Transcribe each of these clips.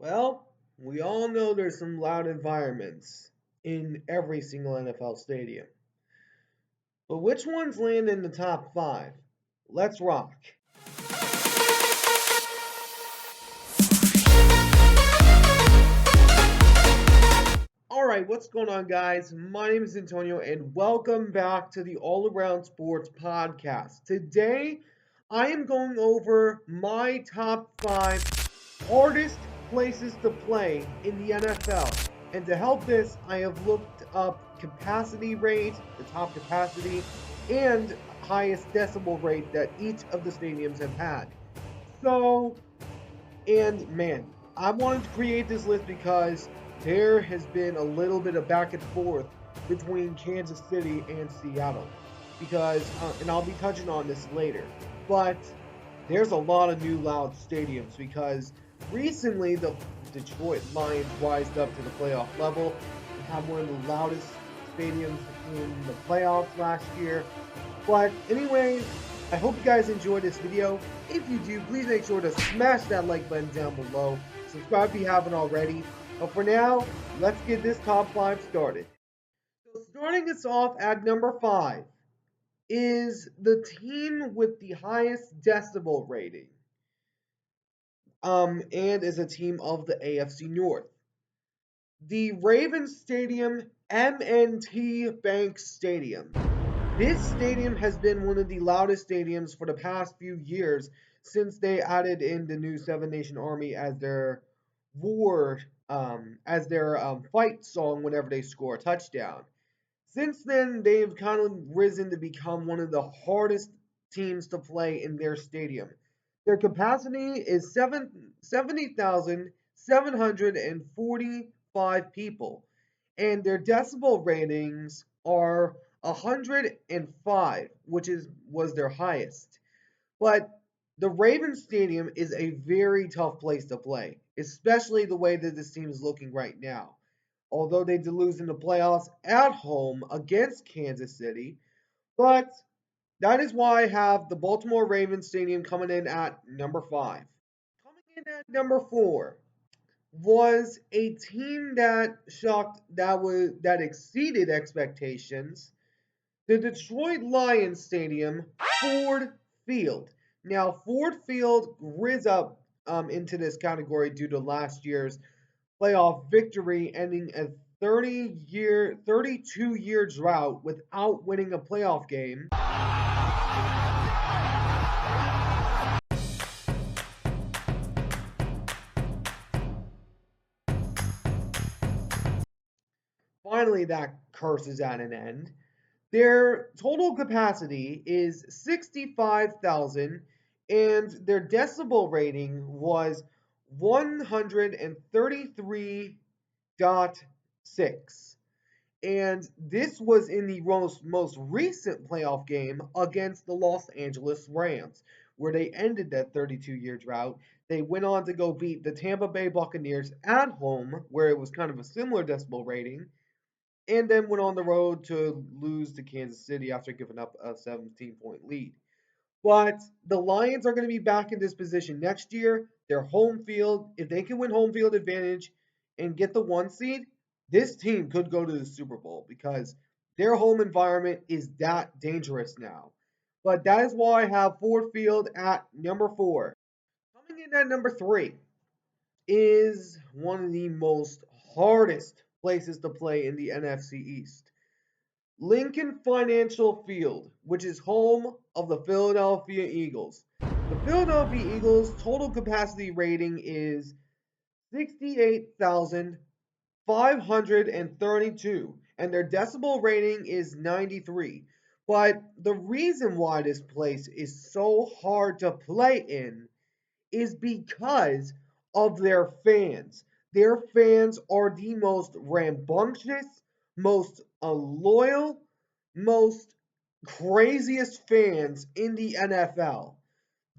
Well, we all know there's some loud environments in every single NFL stadium. But which ones land in the top five? Let's rock. Alright, what's going on, guys? My name is Antonio, and welcome back to the All Around Sports Podcast. Today, I am going over my top five hardest places to play in the NFL. And to help this, I have looked up capacity rate, the top capacity, and highest decibel rate that each of the stadiums have had. So, and man, I wanted to create this list because there has been a little bit of back and forth between Kansas City and Seattle. And I'll be touching on this later, but there's a lot of new loud stadiums because recently the Detroit Lions rised up to the playoff level and had one of the loudest stadiums in the playoffs last year. But anyways, I hope you guys enjoyed this video. If you do, please make sure to smash that like button down below. Subscribe if you haven't already. But for now, let's get this top five started. So starting us off at number five is the team with the highest decibel rating. And is a team of the AFC North. The Ravens Stadium, M&T Bank Stadium. This stadium has been one of the loudest stadiums for the past few years since they added in the new Seven Nation Army as their fight song whenever they score a touchdown. Since then, they've kind of risen to become one of the hardest teams to play in their stadium. Their capacity is 70,745 people, and their decibel ratings are 105, which was their highest. But the Ravens Stadium is a very tough place to play, especially the way that this team is looking right now. Although they did lose in the playoffs at home against Kansas City, but that is why I have the Baltimore Ravens Stadium coming in at number five. Coming in at number four was a team that exceeded expectations. The Detroit Lions Stadium, Ford Field. Now, Ford Field riz up into this category due to last year's playoff victory, ending a 32-year drought without winning a playoff game. Finally, that curse is at an end. Their total capacity is 65,000 and their decibel rating was 133.6. And this was in the most recent playoff game against the Los Angeles Rams, where they ended that 32-year drought. They went on to go beat the Tampa Bay Buccaneers at home, where it was kind of a similar decibel rating, and then went on the road to lose to Kansas City after giving up a 17-point lead. But the Lions are going to be back in this position next year. Their home field, if they can win home field advantage and get the one seed, this team could go to the Super Bowl because their home environment is that dangerous now. But that is why I have Ford Field at number four. Coming in at number three is one of the most hardest places to play in the NFC East. Lincoln Financial Field, which is home of the Philadelphia Eagles. The Philadelphia Eagles' total capacity rating is 68,532, and their decibel rating is 93. But the reason why this place is so hard to play in is because of their fans. Their fans are the most rambunctious, most loyal, most craziest fans in the NFL.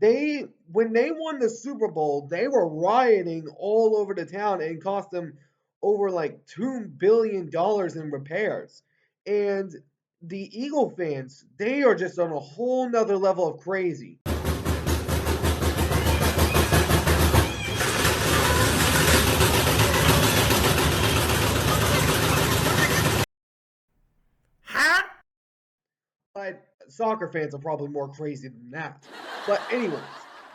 When they won the Super Bowl, they were rioting all over the town and cost them over like $2 billion in repairs. And the Eagle fans, they are just on a whole nother level of crazy. but soccer fans are probably more crazy than that. But anyways,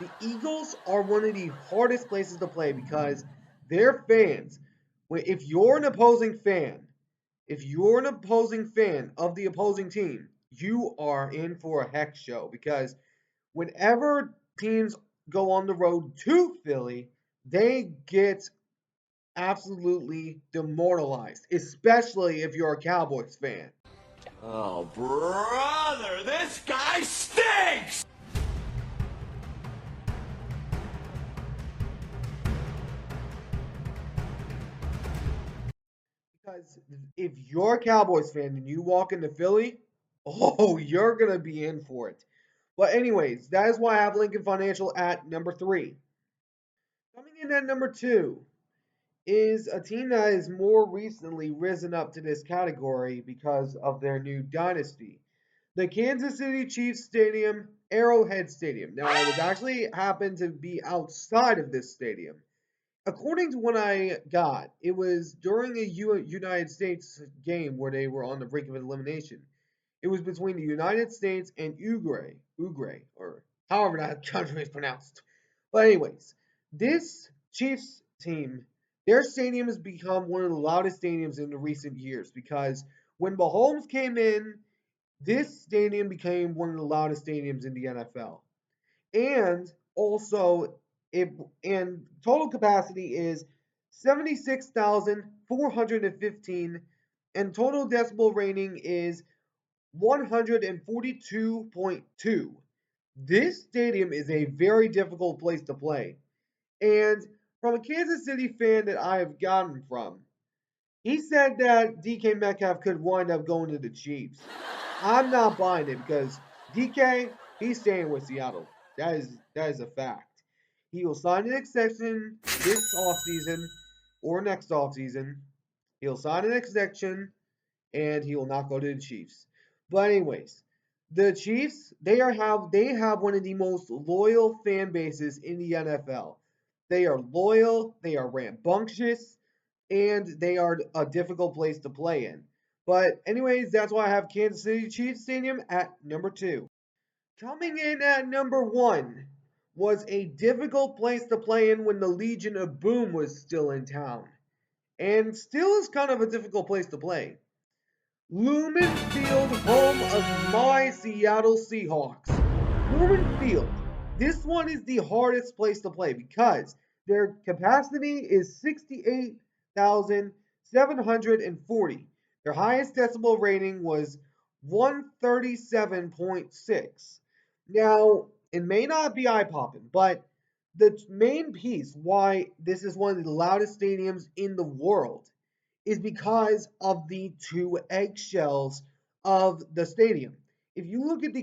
the Eagles are one of the hardest places to play because their fans, if you're an opposing fan, if you're an opposing fan of the opposing team, you are in for a heck show because whenever teams go on the road to Philly, they get absolutely demoralized, especially if you're a Cowboys fan. Oh, brother, this guy stinks! Because if you're a Cowboys fan and you walk into Philly, oh, you're going to be in for it. But, anyways, that is why I have Lincoln Financial at number 3. Coming in at number 2 is a team that has more recently risen up to this category because of their new dynasty. The Kansas City Chiefs Stadium, Arrowhead Stadium. Now, it was actually happened to be outside of this stadium. According to what I got, it was during a United States game where they were on the brink of elimination. It was between the United States and Uruguay, or however that country is pronounced. But anyways, this Chiefs team, their stadium has become one of the loudest stadiums in the recent years because when Mahomes came in, this stadium became one of the loudest stadiums in the NFL. And also, it and total capacity is 76,415, and total decibel rating is 142.2. This stadium is a very difficult place to play. And from a Kansas City fan that I have gotten from, he said that DK Metcalf could wind up going to the Chiefs. I'm not buying it because DK, he's staying with Seattle. That is a fact. He will sign an extension this offseason or next offseason. He'll sign an extension and he will not go to the Chiefs. But anyways, the Chiefs, they have one of the most loyal fan bases in the NFL. They are loyal, they are rambunctious, and they are a difficult place to play in. But anyways, that's why I have Kansas City Chiefs Stadium at number 2. Coming in at number 1 was a difficult place to play in when the Legion of Boom was still in town. And still is kind of a difficult place to play. Lumen Field, home of my Seattle Seahawks. Lumen Field. This one is the hardest place to play because their capacity is 68,740. Their highest decibel rating was 137.6. Now, it may not be eye popping, but the main piece why this is one of the loudest stadiums in the world is because of the two eggshells of the stadium. If you look at the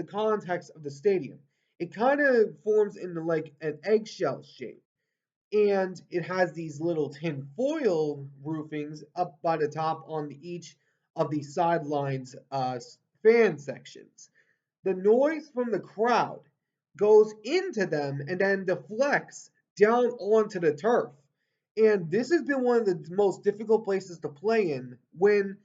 context of the stadium, it kind of forms into like an eggshell shape, and it has these little tin foil roofings up by the top on each of the sidelines fan sections. The noise from the crowd goes into them and then deflects down onto the turf. And this has been one of the most difficult places to play in when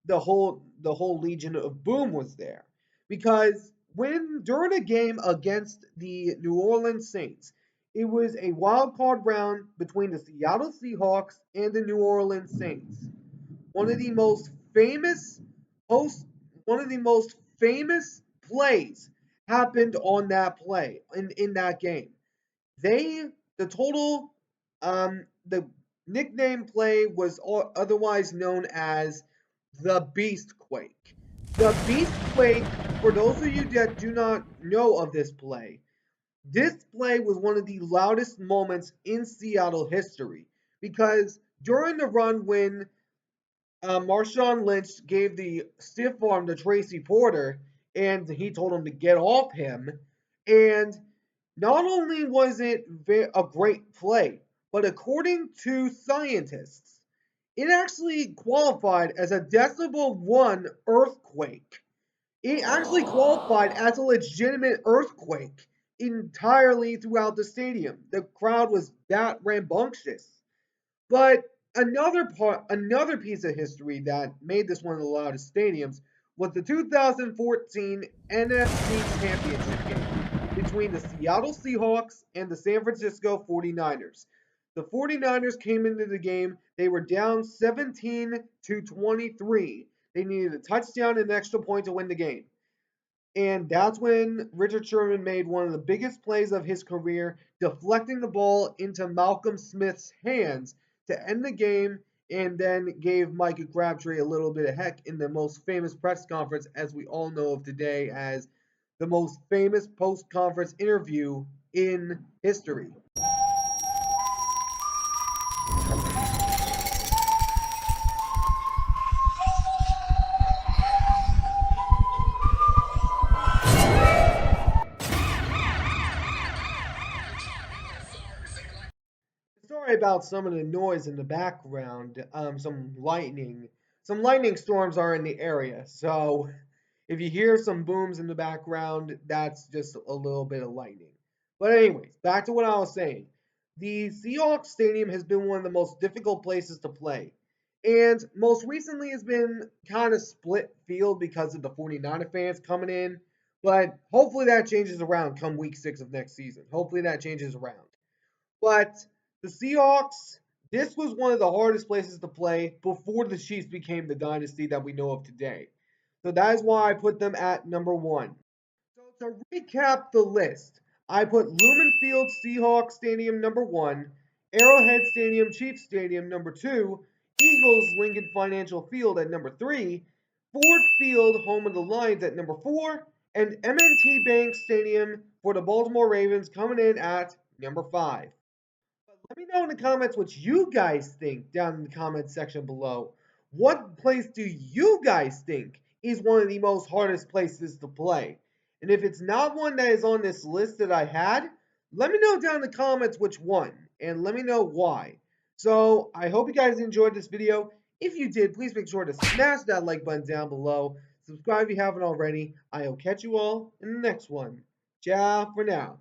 the whole Legion of Boom was there. Because when during a game against the New Orleans Saints, it was a wild card round between the Seattle Seahawks and the New Orleans Saints. One of the most famous post one of the most famous plays happened on that play in that game. They the total the nickname play was otherwise known as the Beast Quake. The Beast Quake, for those of you that do not know of this play was one of the loudest moments in Seattle history because during the run when Marshawn Lynch gave the stiff arm to Tracy Porter, and he told him to get off him. And not only was it a great play, but according to scientists, it actually qualified as a Decibel 1 earthquake. It actually qualified as a legitimate earthquake entirely throughout the stadium. The crowd was that rambunctious. But another piece of history that made this one of the loudest stadiums was the 2014 NFC Championship game between the Seattle Seahawks and the San Francisco 49ers. The 49ers came into the game, they were down 17 to 23. They needed a touchdown and an extra point to win the game. And that's when Richard Sherman made one of the biggest plays of his career, deflecting the ball into Malcolm Smith's hands to end the game, and then gave Micah Crabtree a little bit of heck in the most famous press conference, as we all know of today, as the most famous post conference interview in history. Sorry about some of the noise in the background. Some lightning. Some lightning storms are in the area. So if you hear some booms in the background, that's just a little bit of lightning. But anyways, back to what I was saying. The Seahawks Stadium has been one of the most difficult places to play. And most recently has been kind of split field because of the 49er fans coming in. But hopefully that changes around come week 6 of next season. Hopefully that changes around. But the Seahawks, this was one of the hardest places to play before the Chiefs became the dynasty that we know of today. So that is why I put them at number 1. So to recap the list, I put Lumen Field Seahawks Stadium number 1, Arrowhead Stadium Chiefs Stadium number 2, Eagles Lincoln Financial Field at number 3, Ford Field home of the Lions at number 4, and M&T Bank Stadium for the Baltimore Ravens coming in at number 5. Let me know in the comments what you guys think down in the comments section below. What place do you guys think is one of the most hardest places to play? And if it's not one that is on this list that I had, let me know down in the comments which one and let me know why. So I hope you guys enjoyed this video. If you did, please make sure to smash that like button down below. Subscribe if you haven't already. I'll catch you all in the next one. Ciao for now.